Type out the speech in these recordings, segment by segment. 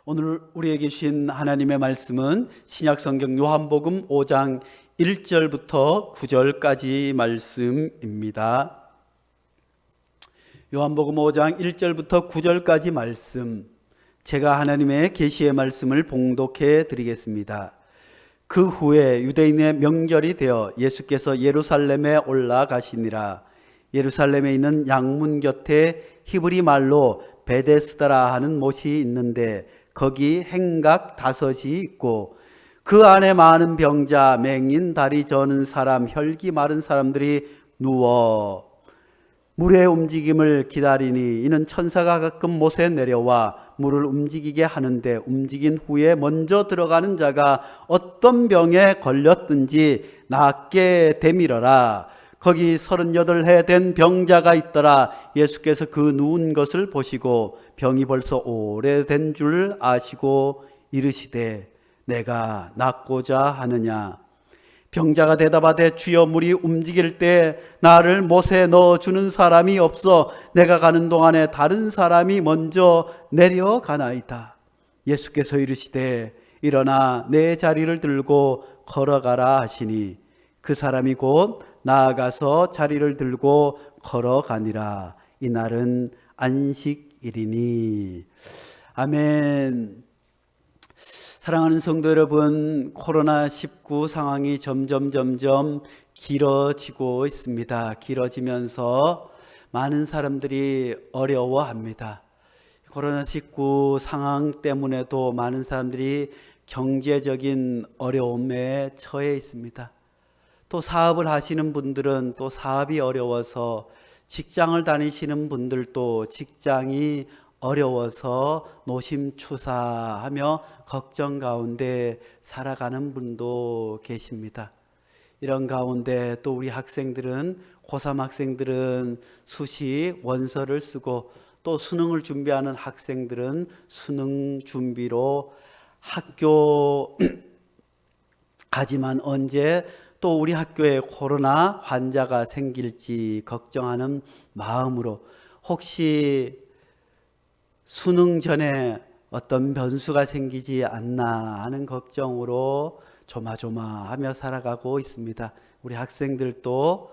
오늘 우리에게 주신 하나님의 말씀은 신약성경 요한복음 5장 1절부터 9절까지 말씀입니다. 요한복음 5장 1절부터 9절까지 말씀, 제가 하나님의 계시의 말씀을 봉독해 드리겠습니다. 그 후에 유대인의 명절이 되어 예수께서 예루살렘에 올라가시니라. 예루살렘에 있는 양문 곁에 히브리 말로 베데스다라 하는 못이 있는데 거기 행각 5이 있고 그 안에 많은 병자, 맹인, 다리 저는 사람, 혈기 마른 사람들이 누워 물의 움직임을 기다리니 이는 천사가 가끔 못에 내려와 물을 움직이게 하는데 움직인 후에 먼저 들어가는 자가 어떤 병에 걸렸든지 낫게 되밀어라. 거기 38해 된 병자가 있더라. 예수께서 그 누운 것을 보시고 병이 벌써 오래된 줄 아시고 이르시되 내가 낫고자 하느냐. 병자가 대답하되 주여 물이 움직일 때 나를 못에 넣어주는 사람이 없어 내가 가는 동안에 다른 사람이 먼저 내려가나이다. 예수께서 이르시되 일어나 내 자리를 들고 걸어가라 하시니 그 사람이 곧 나아가서 자리를 들고 걸어가니라. 이날은 안식일이니. 아멘. 사랑하는 성도 여러분, 코로나19 상황이 점점 길어지고 있습니다. 길어지면서 많은 사람들이 어려워합니다. 코로나19 상황 때문에도 많은 사람들이 경제적인 어려움에 처해 있습니다. 또 사업을 하시는 분들은 또 사업이 어려워서, 직장을 다니시는 분들도 직장이 어려워서 노심초사하며 걱정 가운데 살아가는 분도 계십니다. 이런 가운데 또 우리 학생들은, 고3 학생들은 수시 원서를 쓰고 또 수능을 준비하는 학생들은 수능 준비로 학교 가지만 언제 또 우리 학교에 코로나 환자가 생길지 걱정하는 마음으로, 혹시 수능 전에 어떤 변수가 생기지 않나 하는 걱정으로 조마조마하며 살아가고 있습니다. 우리 학생들도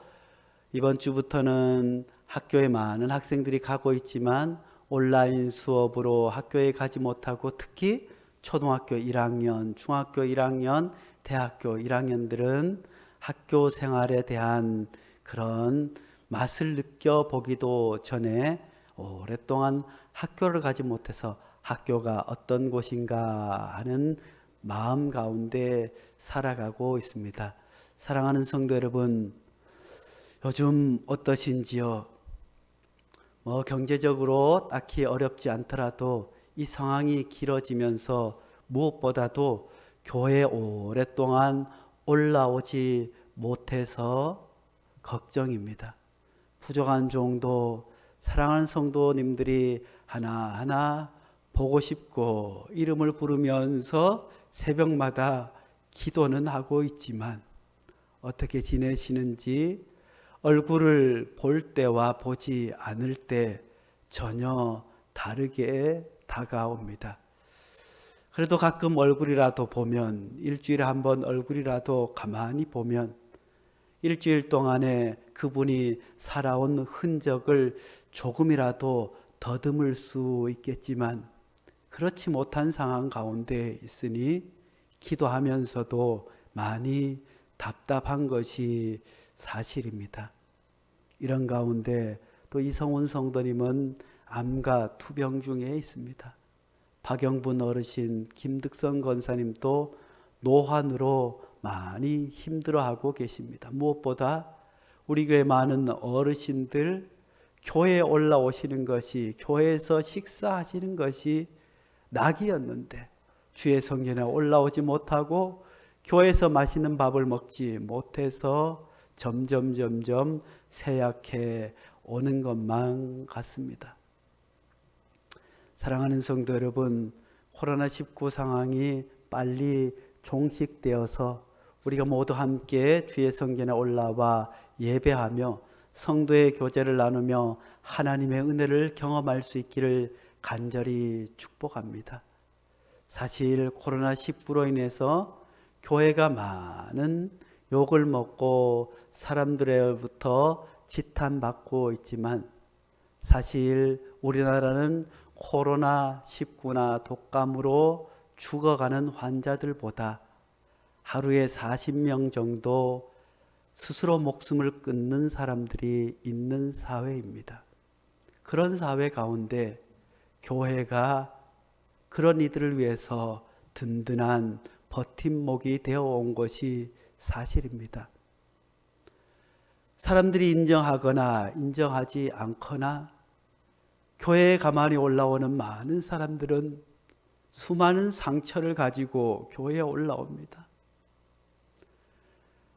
이번 주부터는 학교에 많은 학생들이 가고 있지만 온라인 수업으로 학교에 가지 못하고, 특히 초등학교 1학년, 중학교 1학년, 대학교 1학년들은 학교 생활에 대한 그런 맛을 느껴보기도 전에 오랫동안 학교를 가지 못해서 학교가 어떤 곳인가 하는 마음 가운데 살아가고 있습니다. 사랑하는 성도 여러분, 요즘 어떠신지요? 경제적으로 딱히 어렵지 않더라도 이 상황이 길어지면서 무엇보다도 교회에 오랫동안 올라오지 못해서 걱정입니다. 부족한 종도, 사랑하는 성도님들이 하나하나 보고 싶고 이름을 부르면서 새벽마다 기도는 하고 있지만 어떻게 지내시는지 얼굴을 볼 때와 보지 않을 때 전혀 다르게 다가옵니다. 그래도 가끔 얼굴이라도 보면, 일주일에 한 번 얼굴이라도 가만히 보면 일주일 동안에 그분이 살아온 흔적을 조금이라도 더듬을 수 있겠지만 그렇지 못한 상황 가운데 있으니 기도하면서도 많이 답답한 것이 사실입니다. 이런 가운데 또 이성훈 성도님은 암과 투병 중에 있습니다. 박영분 어르신, 김득성 권사님도 노환으로 많이 힘들어하고 계십니다. 무엇보다 우리 교회 많은 어르신들 교회에 올라오시는 것이, 교회에서 식사하시는 것이 낙이었는데 주의 성전에 올라오지 못하고 교회에서 맛있는 밥을 먹지 못해서 점점 쇠약해 오는 것만 같습니다. 사랑하는 성도 여러분, 코로나19 상황이 빨리 종식되어서 우리가 모두 함께 주의 성전에 올라와 예배하며 성도의 교제를 나누며 하나님의 은혜를 경험할 수 있기를 간절히 축복합니다. 사실 코로나19로 인해서 교회가 많은 욕을 먹고 사람들로부터 지탄받고 있지만 사실 우리나라는 코로나19나 독감으로 죽어가는 환자들보다 하루에 40명 정도 스스로 목숨을 끊는 사람들이 있는 사회입니다. 그런 사회 가운데 교회가 그런 이들을 위해서 든든한 버팀목이 되어 온 것이 사실입니다. 사람들이 인정하거나 인정하지 않거나 교회에 가만히 올라오는 많은 사람들은 수많은 상처를 가지고 교회에 올라옵니다.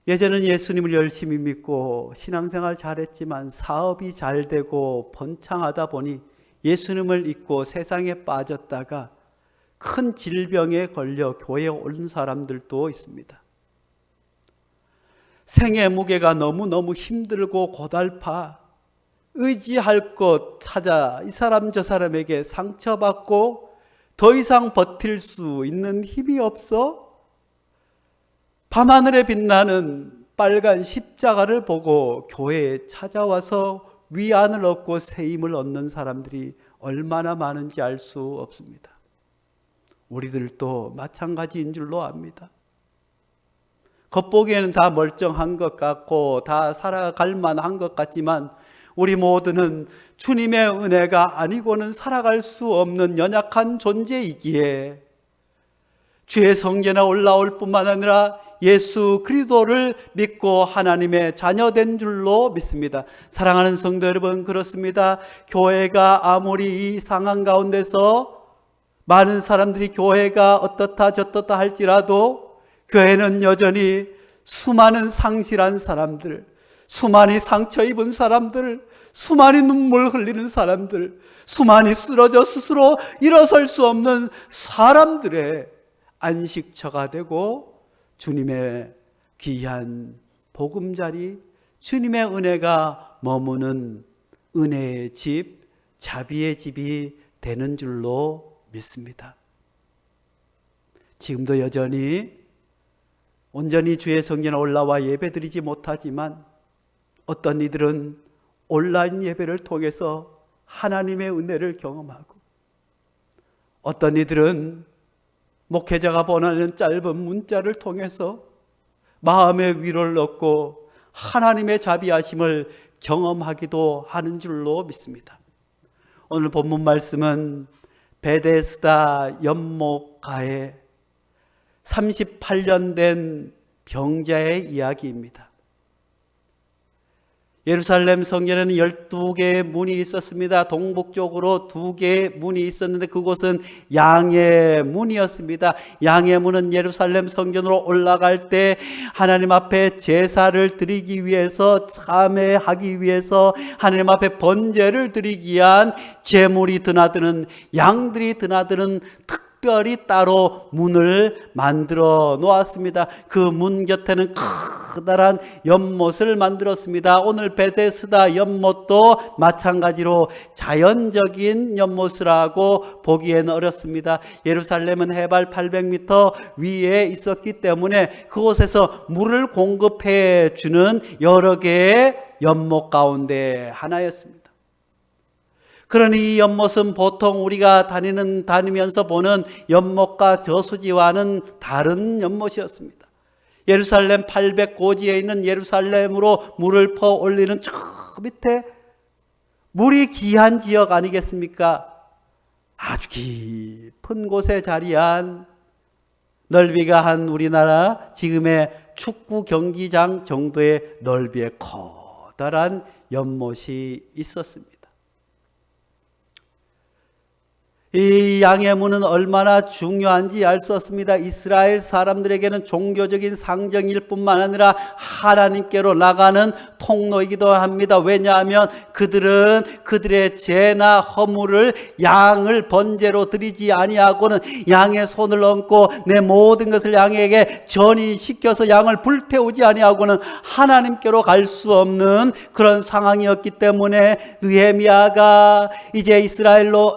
예전은 예수님을 열심히 믿고 신앙생활 잘했지만 사업이 잘 되고 번창하다 보니 예수님을 잊고 세상에 빠졌다가 큰 질병에 걸려 교회에 온 사람들도 있습니다. 생의 무게가 너무너무 힘들고 고달파 의지할 것 찾아 이 사람 저 사람에게 상처받고 더 이상 버틸 수 있는 힘이 없어 밤하늘에 빛나는 빨간 십자가를 보고 교회에 찾아와서 위안을 얻고 새 힘을 얻는 사람들이 얼마나 많은지 알 수 없습니다. 우리들도 마찬가지인 줄로 압니다. 겉보기에는 다 멀쩡한 것 같고 다 살아갈 만한 것 같지만 우리 모두는 주님의 은혜가 아니고는 살아갈 수 없는 연약한 존재이기에 주의 성전에 올라올 뿐만 아니라 예수 그리스도를 믿고 하나님의 자녀된 줄로 믿습니다. 사랑하는 성도 여러분, 그렇습니다. 교회가 아무리 이 상황 가운데서 많은 사람들이 교회가 어떻다 저떻다 할지라도 교회는 여전히 수많은 상실한 사람들, 수많이 상처 입은 사람들, 수많이 눈물 흘리는 사람들, 수많이 쓰러져 스스로 일어설 수 없는 사람들의 안식처가 되고 주님의 귀한 보금자리, 주님의 은혜가 머무는 은혜의 집, 자비의 집이 되는 줄로 믿습니다. 지금도 여전히 온전히 주의 성전에 올라와 예배드리지 못하지만 어떤 이들은 온라인 예배를 통해서 하나님의 은혜를 경험하고 어떤 이들은 목회자가 보내는 짧은 문자를 통해서 마음의 위로를 얻고 하나님의 자비하심을 경험하기도 하는 줄로 믿습니다. 오늘 본문 말씀은 베데스다 연못가에 38년 된 병자의 이야기입니다. 예루살렘 성전에는 12개의 문이 있었습니다. 동북쪽으로 2개의 문이 있었는데 그곳은 양의 문이었습니다. 양의 문은 예루살렘 성전으로 올라갈 때 하나님 앞에 제사를 드리기 위해서, 참회하기 위해서, 하나님 앞에 번제를 드리기 위한 제물이 드나드는, 양들이 드나드는 특별히 따로 문을 만들어 놓았습니다. 그 문 곁에는 커다란 연못을 만들었습니다. 오늘 베데스다 연못도 마찬가지로 자연적인 연못이라고 보기에는 어렵습니다. 예루살렘은 해발 800m 위에 있었기 때문에 그곳에서 물을 공급해 주는 여러 개의 연못 가운데 하나였습니다. 그러니 이 연못은 보통 우리가 다니면서 보는 연못과 저수지와는 다른 연못이었습니다. 예루살렘 800고지에 있는 예루살렘으로 물을 퍼 올리는 저 밑에 물이 귀한 지역 아니겠습니까? 아주 깊은 곳에 자리한 넓이가 한 우리나라 지금의 축구 경기장 정도의 넓이의 커다란 연못이 있었습니다. 이 양의 문은 얼마나 중요한지 알 수 없습니다. 이스라엘 사람들에게는 종교적인 상징일 뿐만 아니라 하나님께로 나가는 통로이기도 합니다. 왜냐하면 그들은 그들의 죄나 허물을 양을 번제로 드리지 아니하고는 양의 손을 얹고 내 모든 것을 양에게 전이시켜서 양을 불태우지 아니하고는 하나님께로 갈 수 없는 그런 상황이었기 때문에 느헤미야가 이제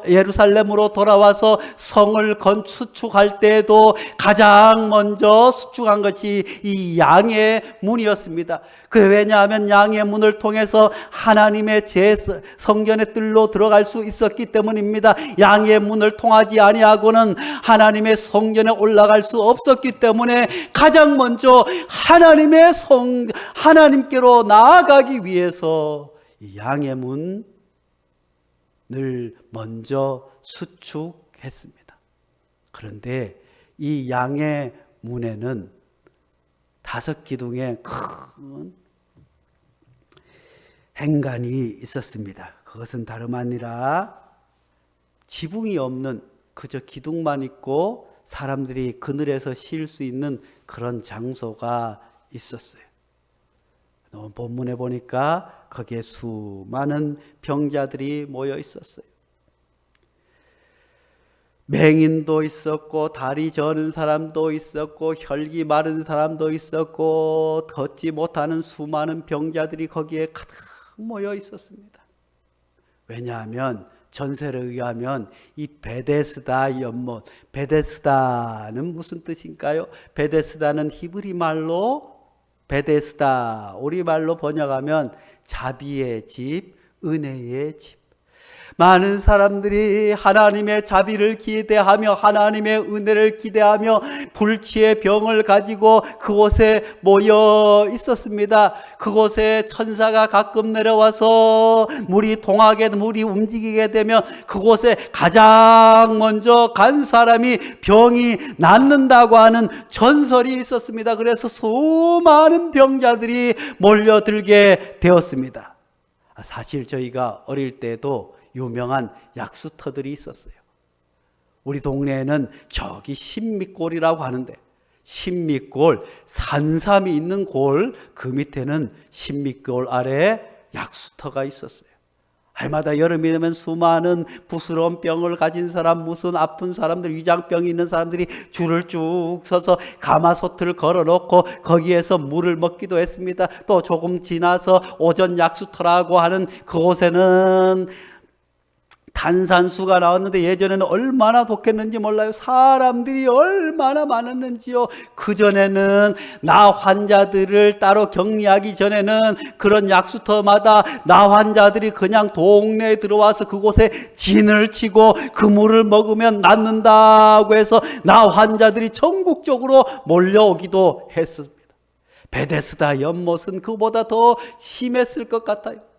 예루살렘으로 예루살렘으로 돌아와서 성을 수축할 때에도 가장 먼저 수축한 것이 이 양의 문이었습니다. 왜냐하면 양의 문을 통해서 하나님의 성전의 뜰로 들어갈 수 있었기 때문입니다. 양의 문을 통하지 아니하고는 하나님의 성전에 올라갈 수 없었기 때문에 가장 먼저 하나님께로 나아가기 위해서 이 양의 문을 먼저 수축했습니다. 그런데 이 양의 문에는 5기둥의 큰 행관이 있었습니다. 그것은 다름 아니라 지붕이 없는 그저 기둥만 있고 사람들이 그늘에서 쉴 수 있는 그런 장소가 있었어요. 본문에 보니까 거기에 수많은 병자들이 모여 있었어요. 맹인도 있었고 다리 저는 사람도 있었고 혈기 마른 사람도 있었고 걷지 못하는 수많은 병자들이 거기에 가득 모여 있었습니다. 왜냐하면 전설에 의하면 이 베데스다 연못, 베데스다는 무슨 뜻일까요? 베데스다는 히브리 말로 베데스다, 우리말로 번역하면 자비의 집, 은혜의 집. 많은 사람들이 하나님의 자비를 기대하며 하나님의 은혜를 기대하며 불치의 병을 가지고 그곳에 모여 있었습니다. 그곳에 천사가 가끔 내려와서 물이 움직이게 되면 그곳에 가장 먼저 간 사람이 병이 낫는다고 하는 전설이 있었습니다. 그래서 수많은 병자들이 몰려들게 되었습니다. 사실 저희가 어릴 때도 유명한 약수터들이 있었어요. 우리 동네에는 저기 신미골이라고 하는데, 신미골, 산삼이 있는 골, 그 밑에는 신미골 아래에 약수터가 있었어요. 해마다 여름이 되면 수많은 부스러운 병을 가진 사람, 무슨 아픈 사람들, 위장병이 있는 사람들이 줄을 쭉 서서 가마솥을 걸어놓고 거기에서 물을 먹기도 했습니다. 또 조금 지나서 오전 약수터라고 하는 그곳에는 탄산수가 나왔는데 예전에는 얼마나 독했는지 몰라요. 사람들이 얼마나 많았는지요. 그전에는 나 환자들을 따로 격리하기 전에는 그런 약수터마다 나 환자들이 그냥 동네에 들어와서 그곳에 진을 치고 그 물을 먹으면 낫는다고 해서 나 환자들이 전국적으로 몰려오기도 했습니다. 베데스다 연못은 그보다 더 심했을 것 같아요.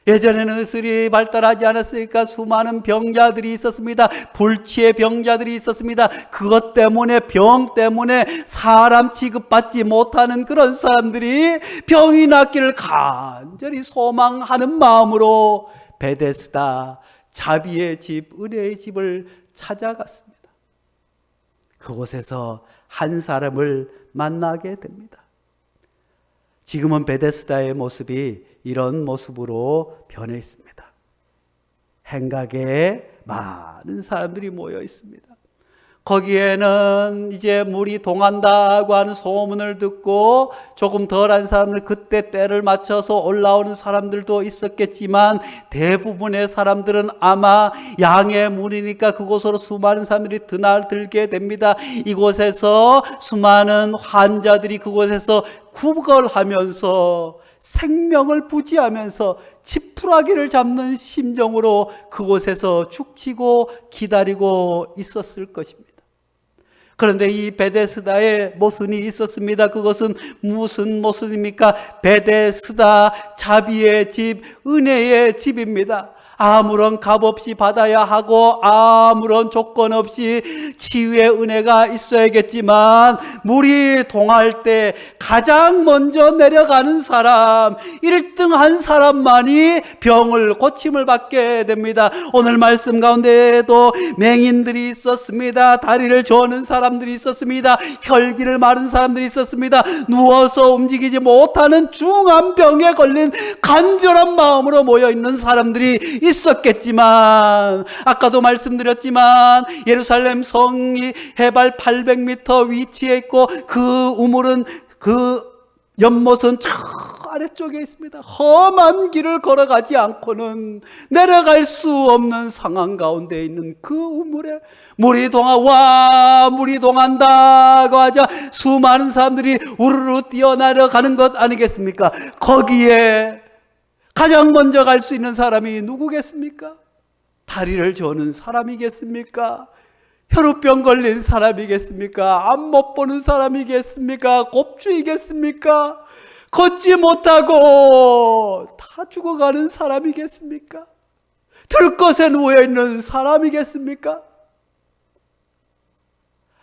예전에는 의술이 발달하지 않았으니까 수많은 병자들이 있었습니다. 불치의 병자들이 있었습니다. 그것 때문에, 병 때문에 사람 취급받지 못하는 그런 사람들이 병이 낫기를 간절히 소망하는 마음으로 베데스다, 자비의 집, 은혜의 집을 찾아갔습니다. 그곳에서 한 사람을 만나게 됩니다. 지금은 베데스다의 모습이 이런 모습으로 변해 있습니다. 행각에 많은 사람들이 모여 있습니다. 거기에는 이제 물이 동한다고 하는 소문을 듣고 조금 덜한 사람들, 그때 때를 맞춰서 올라오는 사람들도 있었겠지만 대부분의 사람들은 아마 양의 문이니까 그곳으로 수많은 사람들이 드나들게 됩니다. 이곳에서 수많은 환자들이 그곳에서 구걸하면서 생명을 부지하면서 지푸라기를 잡는 심정으로 그곳에서 죽치고 기다리고 있었을 것입니다. 그런데 이 베데스다에 모순이 있었습니다. 그것은 무슨 모순입니까? 베데스다, 자비의 집, 은혜의 집입니다. 아무런 값 없이 받아야 하고 아무런 조건 없이 치유의 은혜가 있어야겠지만 물이 동할 때 가장 먼저 내려가는 사람, 1등한 사람만이 병을 고침을 받게 됩니다. 오늘 말씀 가운데에도 맹인들이 있었습니다. 다리를 저는 사람들이 있었습니다. 혈기를 마른 사람들이 있었습니다. 누워서 움직이지 못하는 중한 병에 걸린 간절한 마음으로 모여있는 사람들이 있었겠지만, 아까도 말씀드렸지만 예루살렘 성이 해발 800m 위치에 있고 그 우물은 그 연못은 저 아래쪽에 있습니다. 험한 길을 걸어가지 않고는 내려갈 수 없는 상황 가운데 있는 그 우물에 물이 물이 동한다고 하자 수많은 사람들이 우르르 뛰어내려가는 것 아니겠습니까? 거기에 가장 먼저 갈 수 있는 사람이 누구겠습니까? 다리를 저는 사람이겠습니까? 혈우병 걸린 사람이겠습니까? 앞 못 보는 사람이겠습니까? 곱주이겠습니까? 걷지 못하고 다 죽어가는 사람이겠습니까? 들것에 누워있는 사람이겠습니까?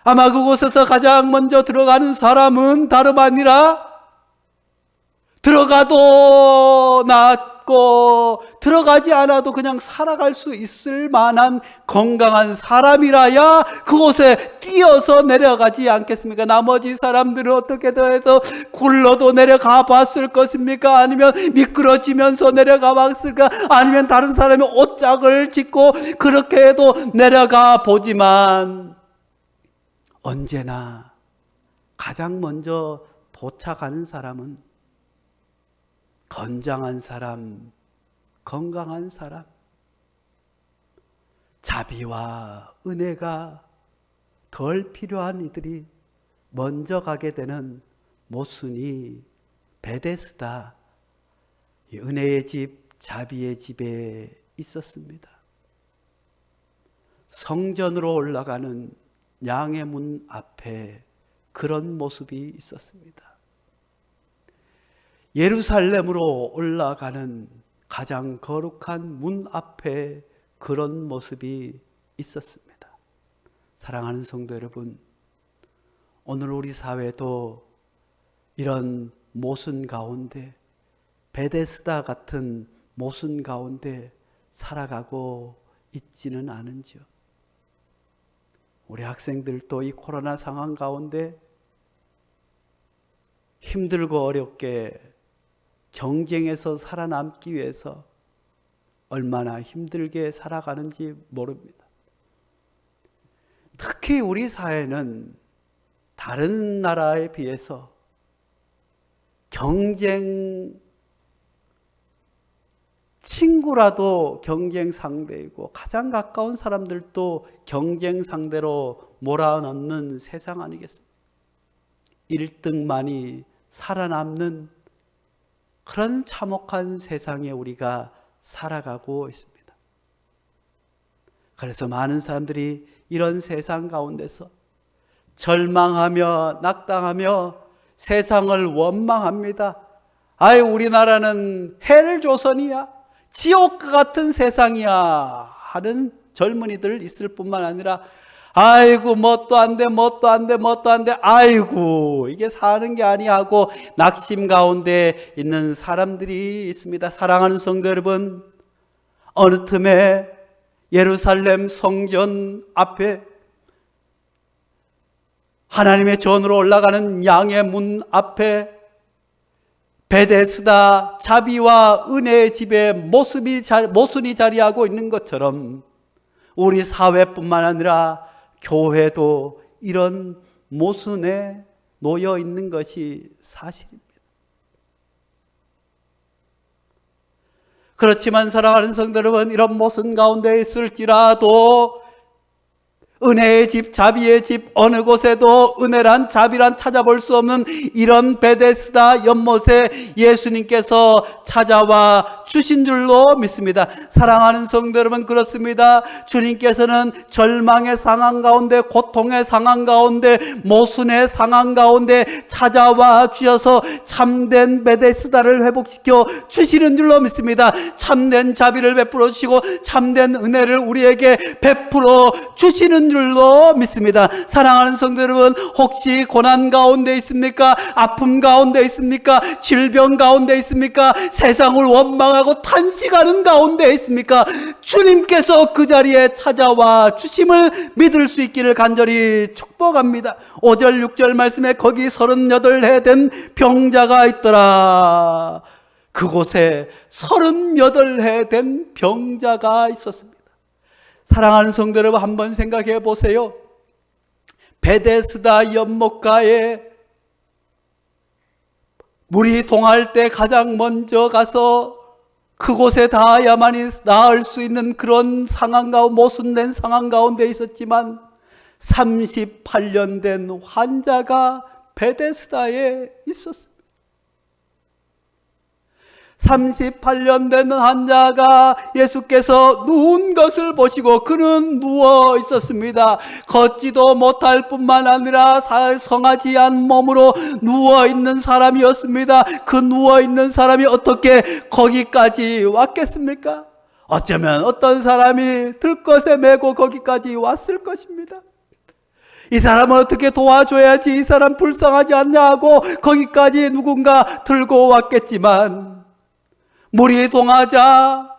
아마 그곳에서 가장 먼저 들어가는 사람은 다름 아니라 들어가도 낫고 들어가지 않아도 그냥 살아갈 수 있을 만한 건강한 사람이라야 그곳에 뛰어서 내려가지 않겠습니까? 나머지 사람들은 어떻게 해서 굴러도 내려가 봤을 것입니까? 아니면 미끄러지면서 내려가 봤을까? 아니면 다른 사람이 옷짝을 짓고 그렇게 해도 내려가 보지만 언제나 가장 먼저 도착하는 사람은 건장한 사람, 건강한 사람, 자비와 은혜가 덜 필요한 이들이 먼저 가게 되는 모순이 베데스다, 은혜의 집, 자비의 집에 있었습니다. 성전으로 올라가는 양의 문 앞에 그런 모습이 있었습니다. 예루살렘으로 올라가는 가장 거룩한 문 앞에 그런 모습이 있었습니다. 사랑하는 성도 여러분, 오늘 우리 사회도 이런 모순 가운데, 베데스다 같은 모순 가운데 살아가고 있지는 않은지요. 우리 학생들도 이 코로나 상황 가운데 힘들고 어렵게 경쟁에서 살아남기 위해서 얼마나 힘들게 살아가는지 모릅니다. 특히 우리 사회는 다른 나라에 비해서 친구라도 경쟁 상대이고 가장 가까운 사람들도 경쟁 상대로 몰아넣는 세상 아니겠습니까? 1등만이 살아남는 그런 참혹한 세상에 우리가 살아가고 있습니다. 그래서 많은 사람들이 이런 세상 가운데서 절망하며 낙담하며 세상을 원망합니다. 아이, 우리나라는 헬 조선이야, 지옥 같은 세상이야 하는 젊은이들 있을 뿐만 아니라 아이고 뭣도 안 돼, 아이고 이게 사는 게 아니야 하고 낙심 가운데 있는 사람들이 있습니다. 사랑하는 성도 여러분, 어느 틈에 예루살렘 성전 앞에 하나님의 전으로 올라가는 양의 문 앞에 베데스다 자비와 은혜의 집에 모순이 자리하고 있는 것처럼 우리 사회뿐만 아니라 교회도 이런 모순에 놓여 있는 것이 사실입니다. 그렇지만 사랑하는 성도 여러분, 이런 모순 가운데 있을지라도 은혜의 집, 자비의 집, 어느 곳에도 은혜란 자비란 찾아볼 수 없는 이런 베데스다 연못에 예수님께서 찾아와 주신 줄로 믿습니다. 사랑하는 성도 여러분, 그렇습니다. 주님께서는 절망의 상황 가운데, 고통의 상황 가운데, 모순의 상황 가운데 찾아와 주셔서 참된 베데스다를 회복시켜 주시는 줄로 믿습니다. 참된 자비를 베풀어 주시고 참된 은혜를 우리에게 베풀어 주시는 줄로 믿습니다. 사랑하는 성도 여러분, 혹시 고난 가운데 있습니까? 아픔 가운데 있습니까? 질병 가운데 있습니까? 세상을 원망하고 탄식하는 가운데 있습니까? 주님께서 그 자리에 찾아와 주심을 믿을 수 있기를 간절히 축복합니다. 5절 6절 말씀에 거기 38해 된 병자가 있더라. 그곳에 38해 된 병자가 있었습니다. 사랑하는 성도 여러분, 한번 생각해 보세요. 베데스다 연못가에 물이 동할 때 가장 먼저 가서 그곳에 닿아야만이 나을 수 있는 그런 상황 가운데, 모순된 상황 가운데 있었지만 38년 된 환자가 베데스다에 있었습니다. 38년 된 환자가 예수께서 누운 것을 보시고 그는 누워 있었습니다. 걷지도 못할 뿐만 아니라 성하지 않은 몸으로 누워 있는 사람이었습니다. 그 누워 있는 사람이 어떻게 거기까지 왔겠습니까? 어쩌면 어떤 사람이 들것에 메고 거기까지 왔을 것입니다. 이 사람을 어떻게 도와줘야지 이 사람 불쌍하지 않냐 하고 거기까지 누군가 들고 왔겠지만, 물이 동하자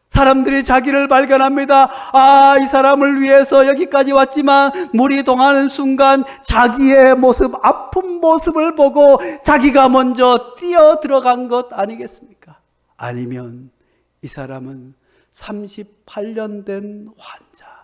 사람들이 자기를 발견합니다. 아, 이 사람을 위해서 여기까지 왔지만 물이 동하는 순간 자기의 모습, 아픈 모습을 보고 자기가 먼저 뛰어 들어간 것 아니겠습니까? 아니면 이 사람은 38년 된 환자,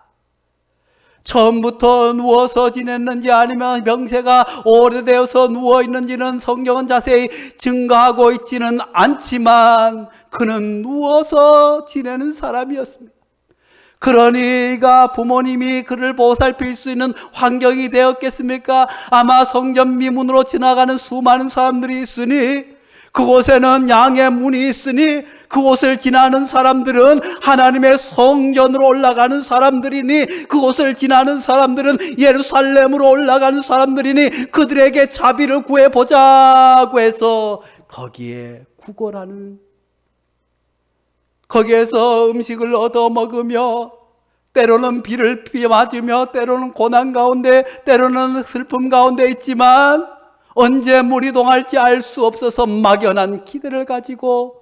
처음부터 누워서 지냈는지 아니면 병세가 오래되어서 누워있는지는 성경은 자세히 증거하고 있지는 않지만 그는 누워서 지내는 사람이었습니다. 그러니까 부모님이 그를 보살필 수 있는 환경이 되었겠습니까? 아마 성전 미문으로 지나가는 수많은 사람들이 있으니, 그곳에는 양의 문이 있으니 그곳을 지나는 사람들은 하나님의 성전으로 올라가는 사람들이니, 그곳을 지나는 사람들은 예루살렘으로 올라가는 사람들이니 그들에게 자비를 구해보자고 해서 거기에 구걸하는, 거기에서 음식을 얻어 먹으며 때로는 비를 맞으며 때로는 고난 가운데 때로는 슬픔 가운데 있지만 언제 물이 동할지 알 수 없어서 막연한 기대를 가지고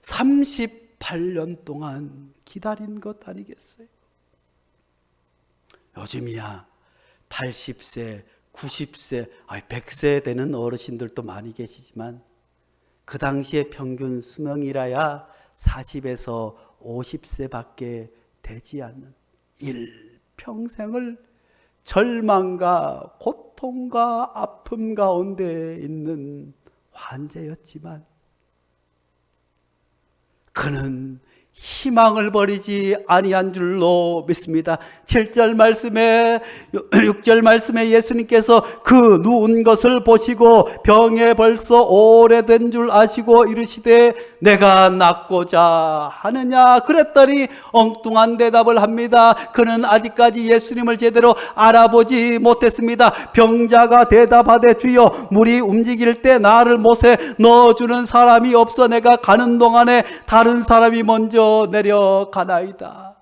38년 동안 기다린 것 아니겠어요? 요즘이야 80세, 90세, 100세 되는 어르신들도 많이 계시지만 그 당시에 평균 수명이라야 40에서 50세밖에 되지 않는 일평생을 절망과 고통과 아픔 가운데 있는 환자였지만 그는 희망을 버리지 아니한 줄로 믿습니다. 7절 말씀에 6절 말씀에 예수님께서 그 누운 것을 보시고 병에 벌써 오래된 줄 아시고 이르시되 내가 낫고자 하느냐 그랬더니 엉뚱한 대답을 합니다. 그는 아직까지 예수님을 제대로 알아보지 못했습니다. 병자가 대답하되 주여 물이 움직일 때 나를 못에 넣어주는 사람이 없어 내가 가는 동안에 다른 사람이 먼저 내려가나이다.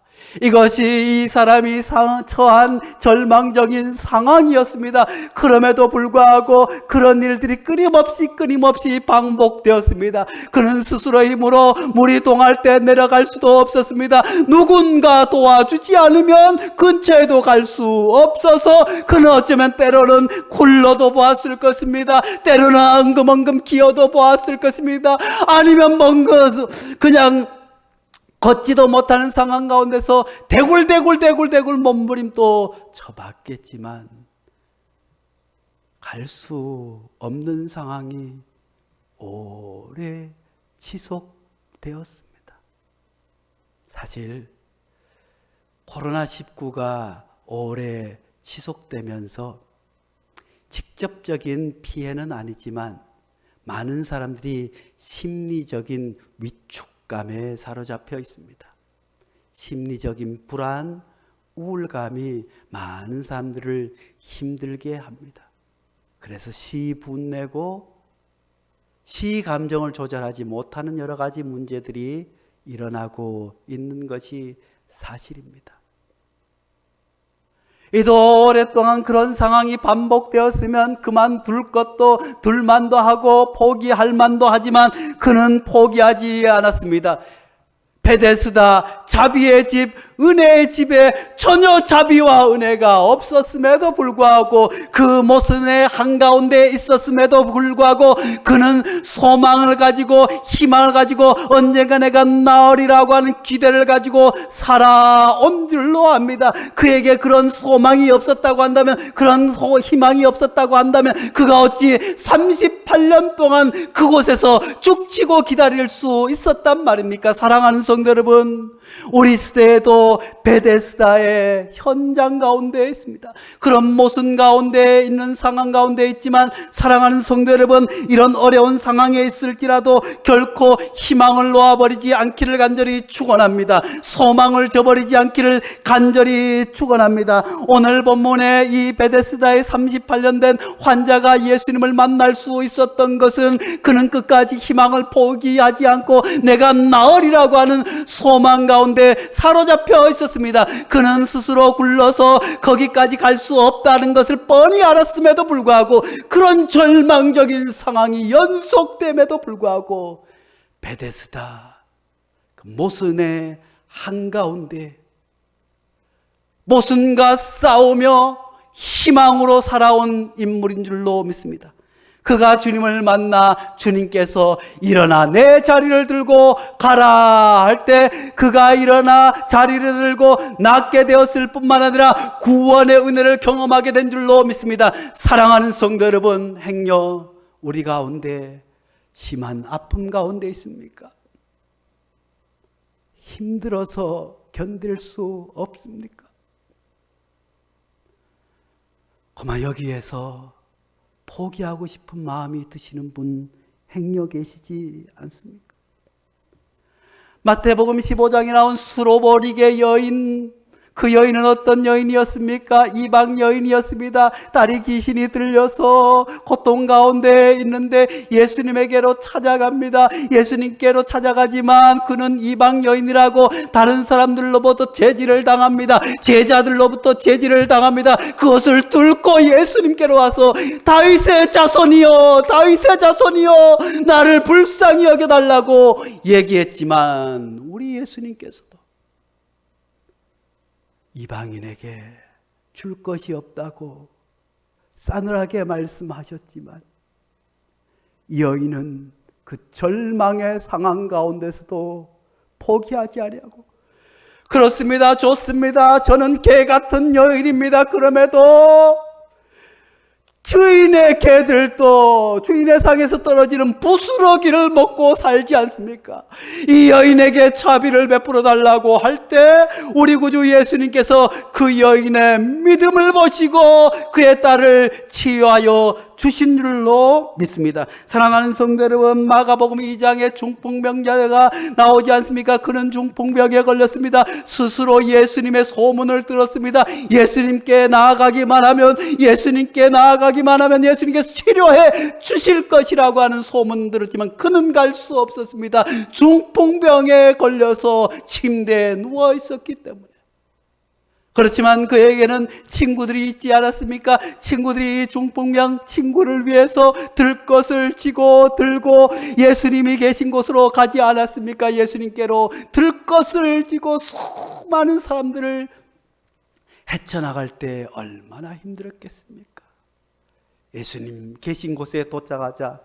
이것이 이 사람이 처한 절망적인 상황이었습니다. 그럼에도 불구하고 그런 일들이 끊임없이 반복되었습니다. 그는 스스로의 힘으로 물이 동할 때 내려갈 수도 없었습니다. 누군가 도와주지 않으면 근처에도 갈 수 없어서 그는 어쩌면 때로는 굴러도 보았을 것입니다. 때로는 엉금엉금 기어도 보았을 것입니다. 아니면 뭔가 그냥 걷지도 못하는 상황 가운데서 대굴 몸부림도 쳐봤겠지만 갈 수 없는 상황이 오래 지속되었습니다. 사실 코로나19가 오래 지속되면서 직접적인 피해는 아니지만 많은 사람들이 심리적인 위축감에 사로잡혀 있습니다. 심리적인 불안, 우울감이 많은 사람들을 힘들게 합니다. 그래서 분내고 감정을 조절하지 못하는 여러 가지 문제들이 일어나고 있는 것이 사실입니다. 이도 오랫동안 그런 상황이 반복되었으면 그만둘 것도 둘만도 하고 포기할 만도 하지만 그는 포기하지 않았습니다. 베데스다 자비의 집 은혜의 집에 전혀 자비와 은혜가 없었음에도 불구하고 그 모순의 한가운데 있었음에도 불구하고 그는 소망을 가지고 희망을 가지고 언젠가 내가 나으리라고 하는 기대를 가지고 살아온 줄로 압니다. 그에게 그런 소망이 없었다고 한다면, 그런 희망이 없었다고 한다면 그가 어찌 38년 동안 그곳에서 죽치고 기다릴 수 있었단 말입니까? 사랑하는 성도 여러분, 우리 시대에도 베데스다의 현장 가운데 있습니다. 그런 모순 가운데 있는 상황 가운데 있지만, 사랑하는 성도 여러분, 이런 어려운 상황에 있을지라도 결코 희망을 놓아버리지 않기를 간절히 축원합니다. 소망을 저버리지 않기를 간절히 축원합니다. 오늘 본문에 이 베데스다의 38년 된 환자가 예수님을 만날 수 있었던 것은 그는 끝까지 희망을 포기하지 않고 내가 나으리라고 하는 소망 가운데 사로잡혀 있었습니다. 그는 스스로 굴러서 거기까지 갈 수 없다는 것을 뻔히 알았음에도 불구하고, 그런 절망적인 상황이 연속됨에도 불구하고 베데스다 그 모순의 한가운데 모순과 싸우며 희망으로 살아온 인물인 줄로 믿습니다. 그가 주님을 만나 주님께서 일어나 내 자리를 들고 가라 할 때 그가 일어나 자리를 들고 낫게 되었을 뿐만 아니라 구원의 은혜를 경험하게 된 줄로 믿습니다. 사랑하는 성도 여러분, 행여 우리 가운데 심한 아픔 가운데 있습니까? 힘들어서 견딜 수 없습니까? 그만 여기에서 포기하고 싶은 마음이 드시는 분 행여 계시지 않습니까? 마태복음 15장에 나온 수로보리게 여인, 그 여인은 어떤 여인이었습니까? 이방 여인이었습니다. 딸이 귀신이 들려서 고통 가운데 있는데 예수님에게로 찾아갑니다. 예수님께로 찾아가지만 그는 이방 여인이라고 다른 사람들로부터 제지를 당합니다. 제자들로부터 제지를 당합니다. 그것을 뚫고 예수님께로 와서 다윗의 자손이여, 다윗의 자손이여, 나를 불쌍히 여겨달라고 얘기했지만 우리 예수님께서도 이방인에게 줄 것이 없다고 싸늘하게 말씀하셨지만 이 여인은 그 절망의 상황 가운데서도 포기하지 아니하고, 그렇습니다, 좋습니다, 저는 개 같은 여인입니다, 그럼에도 주인의 개들도 주인의 상에서 떨어지는 부스러기를 먹고 살지 않습니까? 이 여인에게 자비를 베풀어 달라고 할 때 우리 구주 예수님께서 그 여인의 믿음을 보시고 그의 딸을 치유하여 주신 줄로 믿습니다. 사랑하는 성도 여러분, 마가복음 2장에 중풍병자가 나오지 않습니까? 그는 중풍병에 걸렸습니다. 스스로 예수님의 소문을 들었습니다. 예수님께 나아가기만 하면 예수님께서 치료해 주실 것이라고 하는 소문 들었지만 그는 갈 수 없었습니다. 중풍병에 걸려서 침대에 누워 있었기 때문에. 그렇지만 그에게는 친구들이 있지 않았습니까? 친구들이 중풍병 친구를 위해서 들 것을 들고 예수님이 계신 곳으로 가지 않았습니까? 예수님께로 들 것을 지고 수많은 사람들을 헤쳐나갈 때 얼마나 힘들었겠습니까? 예수님 계신 곳에 도착하자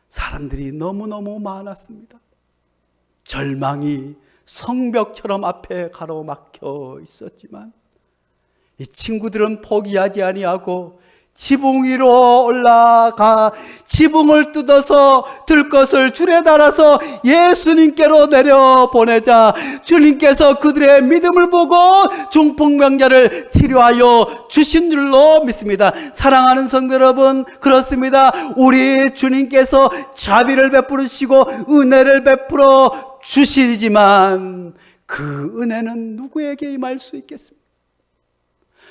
사람들이 너무너무 많았습니다. 절망이 성벽처럼 앞에 가로막혀 있었지만 이 친구들은 포기하지 아니하고 지붕 위로 올라가 지붕을 뜯어서 들 것을 줄에 달아서 예수님께로 내려보내자 주님께서 그들의 믿음을 보고 중풍병자를 치료하여 주신 줄로 믿습니다. 사랑하는 성도 여러분, 그렇습니다. 우리 주님께서 자비를 베푸시고 은혜를 베풀어 주시지만 그 은혜는 누구에게 임할 수 있겠습니까?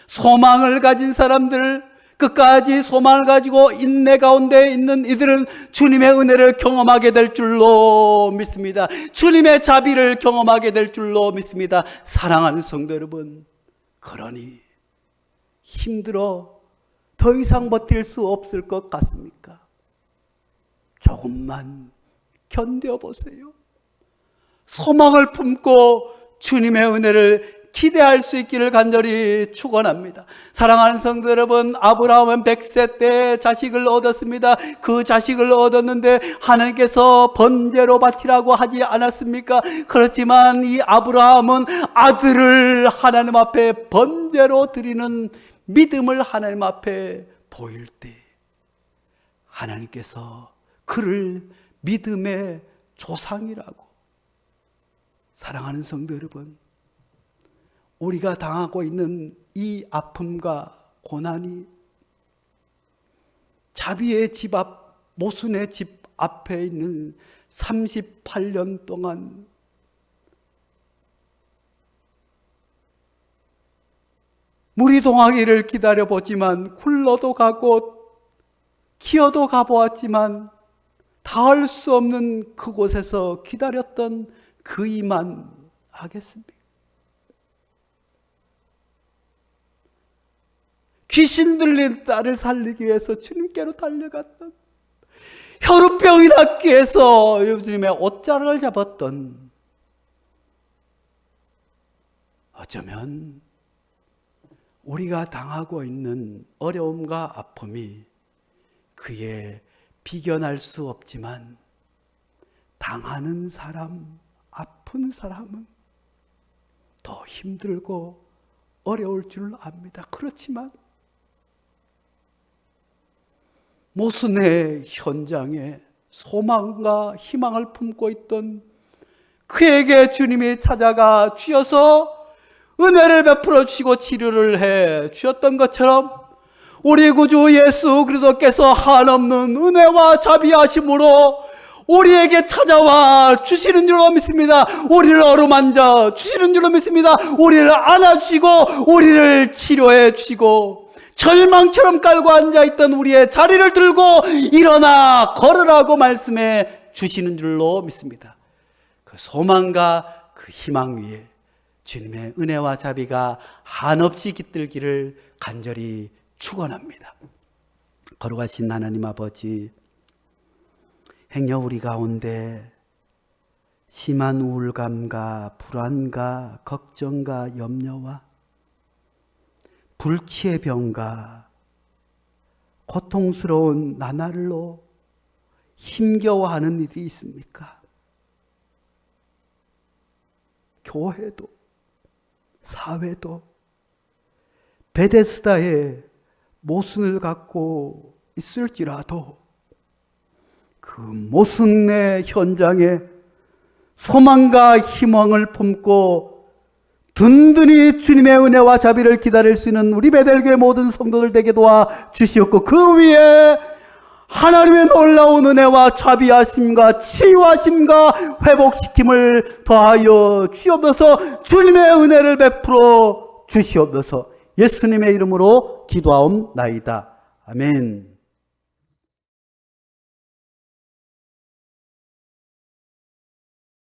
소망을 가진 사람들, 끝까지 소망을 가지고 인내 가운데 있는 이들은 주님의 은혜를 경험하게 될 줄로 믿습니다. 주님의 자비를 경험하게 될 줄로 믿습니다. 사랑하는 성도 여러분, 그러니 힘들어 더 이상 버틸 수 없을 것 같습니까? 조금만 견뎌보세요. 소망을 품고 주님의 은혜를 기대할 수 있기를 간절히 축원합니다. 사랑하는 성도 여러분, 아브라함은 100세 때 자식을 얻었습니다. 그 자식을 얻었는데 하나님께서 번제로 바치라고 하지 않았습니까? 그렇지만 이 아브라함은 아들을 하나님 앞에 번제로 드리는 믿음을 하나님 앞에 보일 때 하나님께서 그를 믿음의 조상이라고. 사랑하는 성도 여러분, 우리가 당하고 있는 이 아픔과 고난이 자비의 집 앞, 모순의 집 앞에 있는 38년 동안 물이 동하기를 기다려보지만 굴러도 가고 기어도 가보았지만 닿을 수 없는 그곳에서 기다렸던 그이만 하겠습니까? 귀신 들린 딸을 살리기 위해서 주님께로 달려갔던, 혈우병이 낫기 위해서 주님의 옷자락을 잡았던, 어쩌면 우리가 당하고 있는 어려움과 아픔이 그의 비견할 수 없지만 당하는 사람, 아픈 사람은 더 힘들고 어려울 줄 압니다. 그렇지만 모순의 현장에 소망과 희망을 품고 있던 그에게 주님이 찾아가 주셔서 은혜를 베풀어 주시고 치료를 해 주셨던 것처럼 우리 구주 예수 그리스도께서 한없는 은혜와 자비하심으로 우리에게 찾아와 주시는 줄로 믿습니다. 우리를 어루만져 주시는 줄로 믿습니다. 우리를 안아주시고 우리를 치료해 주시고 절망처럼 깔고 앉아있던 우리의 자리를 들고 일어나 걸으라고 말씀해 주시는 줄로 믿습니다. 그 소망과 그 희망 위에 주님의 은혜와 자비가 한없이 깃들기를 간절히 축원합니다. 거룩하신 하나님 아버지, 행여 우리 가운데 심한 우울감과 불안과 걱정과 염려와 불치의 병과 고통스러운 나날로 힘겨워하는 일이 있습니까? 교회도 사회도 베데스다의 모순을 갖고 있을지라도 그 모순의 현장에 소망과 희망을 품고 든든히 주님의 은혜와 자비를 기다릴 수 있는 우리 베델교회 모든 성도들 되게 도와 주시옵고 그 위에 하나님의 놀라운 은혜와 자비하심과 치유하심과 회복시킴을 더하여 주시옵소서. 주님의 은혜를 베풀어 주시옵소서. 예수님의 이름으로 기도하옵나이다. 아멘.